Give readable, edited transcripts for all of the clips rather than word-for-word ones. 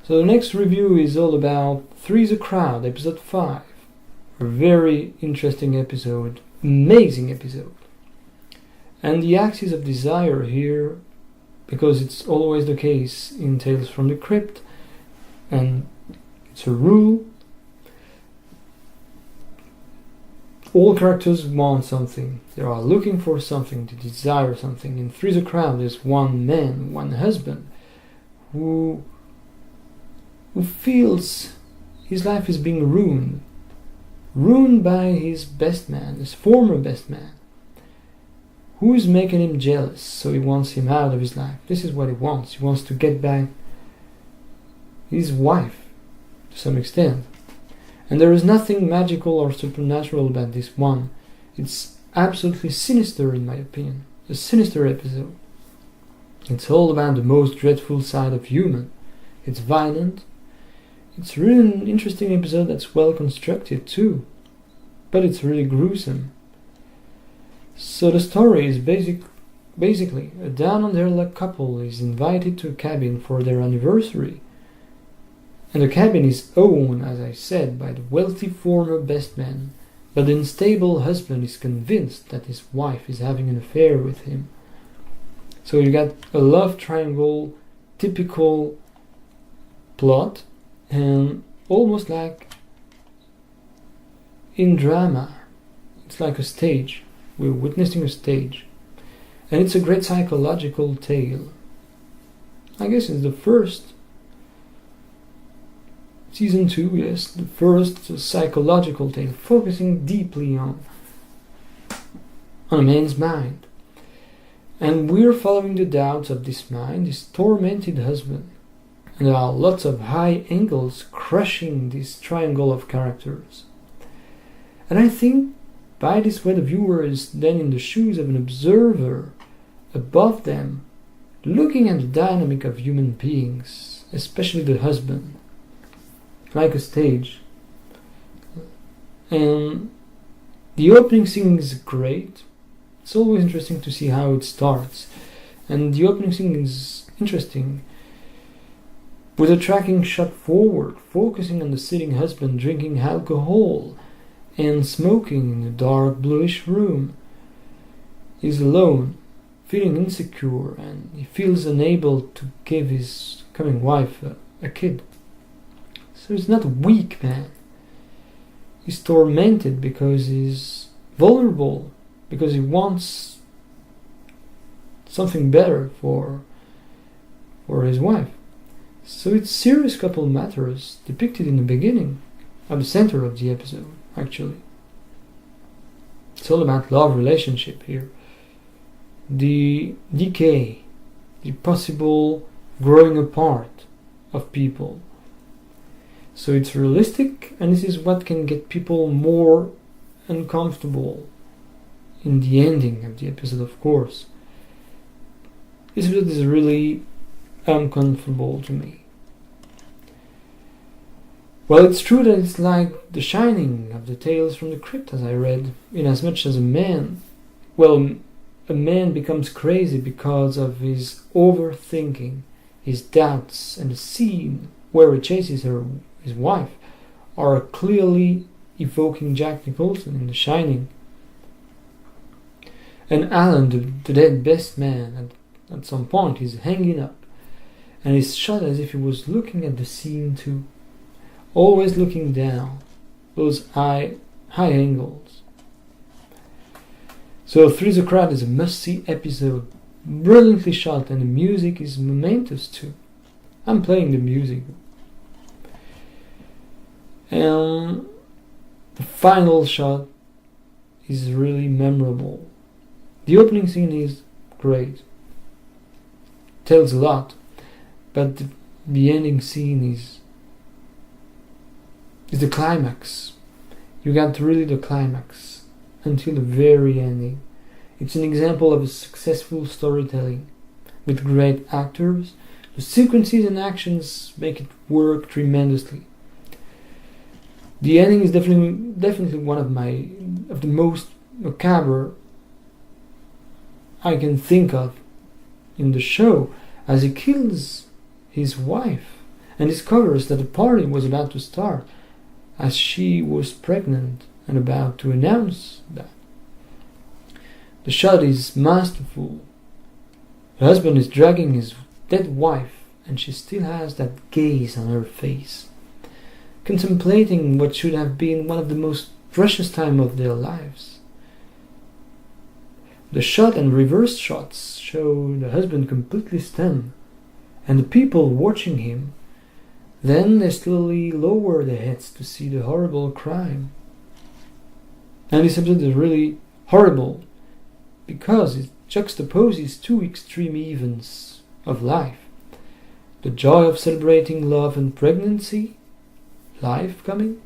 So the next review is all about Three's a Crowd, episode 5. A very interesting episode, amazing episode. And the axis of desire here, because it's always the case in Tales from the Crypt, and it's a rule, all characters want something. They are looking for something, they desire something. In Three's a Crowd, there's one man, one husband, who feels his life is being ruined by his best man, his former best man, who is making him jealous, so he wants him out of his life. This is what he wants. He wants to get back his wife, to some extent. And there is nothing magical or supernatural about this one. It's absolutely sinister, in my opinion. A sinister episode. It's all about the most dreadful side of human. It's violent. It's really an interesting episode that's well constructed too. But it's really gruesome. So the story is basically a down-on-their-luck couple is invited to a cabin for their anniversary. And the cabin is owned, as I said, by the wealthy former best man, but the unstable husband is convinced that his wife is having an affair with him. So you got a love triangle, typical plot, and almost like in drama. It's like a stage. We're witnessing a stage. And it's a great psychological tale. I guess it's the first Season 2, yes, the first psychological tale, focusing deeply on a man's mind. And we're following the doubts of this mind, this tormented husband. And there are lots of high angles crushing this triangle of characters. And I think by this way the viewer is then in the shoes of an observer above them, looking at the dynamic of human beings, especially the husband. Like a stage. And the opening scene is great. It's always interesting to see how it starts. And the opening scene is interesting, with a tracking shot forward, focusing on the sitting husband drinking alcohol and smoking in a dark bluish room. He's alone, feeling insecure, and he feels unable to give his coming wife a kid. So he's not a weak man. He's tormented because he's vulnerable, because he wants something better for his wife. So it's serious couple matters depicted in the beginning, at the center of the episode, actually. It's all about love relationship here. The decay, the possible growing apart of people. So it's realistic, and this is what can get people more uncomfortable in the ending of the episode, of course. This episode is really uncomfortable to me. Well, it's true that it's like the shining of the Tales from the Crypt, as I read, in as much as a man becomes crazy because of his overthinking, his doubts, and the scene where he chases his wife are clearly evoking Jack Nicholson in The Shining. And Alan, the dead best man, at some point is hanging up, and he's shot as if he was looking at the scene too, always looking down, those high angles. So Three's a Crowd is a must-see episode, brilliantly shot, and the music is momentous too. I'm playing the music. And the final shot is really memorable. The opening scene is great, tells a lot, but the ending scene is the climax. You got really the climax until the very ending. It's an example of a successful storytelling with great actors. The sequences and actions make it work tremendously. The ending is definitely one of the most macabre I can think of in the show, as he kills his wife and discovers that the party was about to start as she was pregnant and about to announce that. The shot is masterful. The husband is dragging his dead wife, and she still has that gaze on her face, contemplating what should have been one of the most precious time of their lives. The shot and reverse shots show the husband completely stunned, and the people watching him. Then they slowly lower their heads to see the horrible crime. And this episode is really horrible because it juxtaposes two extreme events of life. The joy of celebrating love and pregnancy, life coming,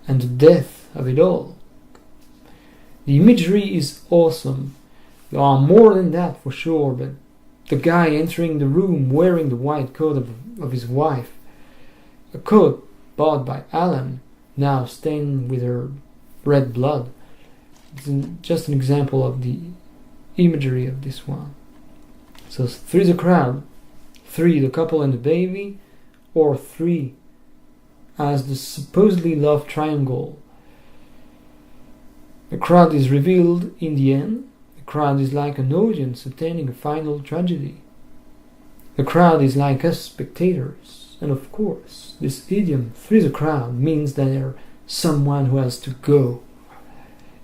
and the death of it all. The imagery is awesome. There are more than that for sure, but the guy entering the room wearing the white coat of his wife, a coat bought by Alan, now stained with her red blood. It's just an example of the imagery of this one. So 3 the crowd, 3 the couple and the baby, or 3 as the supposedly love triangle. The crowd is revealed in the end. The crowd is like an audience attending a final tragedy. The crowd is like us spectators, and of course, this idiom 3 the crowd means that there's someone who has to go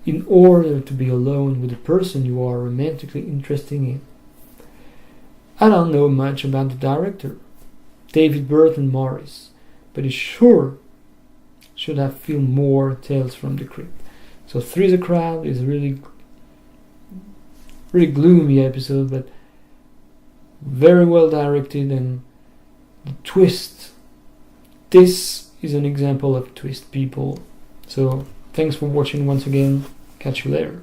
in order to be alone with the person you are romantically interested in. I don't know much about the director, David Burton Morris, but he sure should have filmed more Tales from the Crypt. So 3 the crowd is a really gloomy episode, but very well directed, and the twist. This is an example of twist, people. So thanks for watching once again. Catch you later.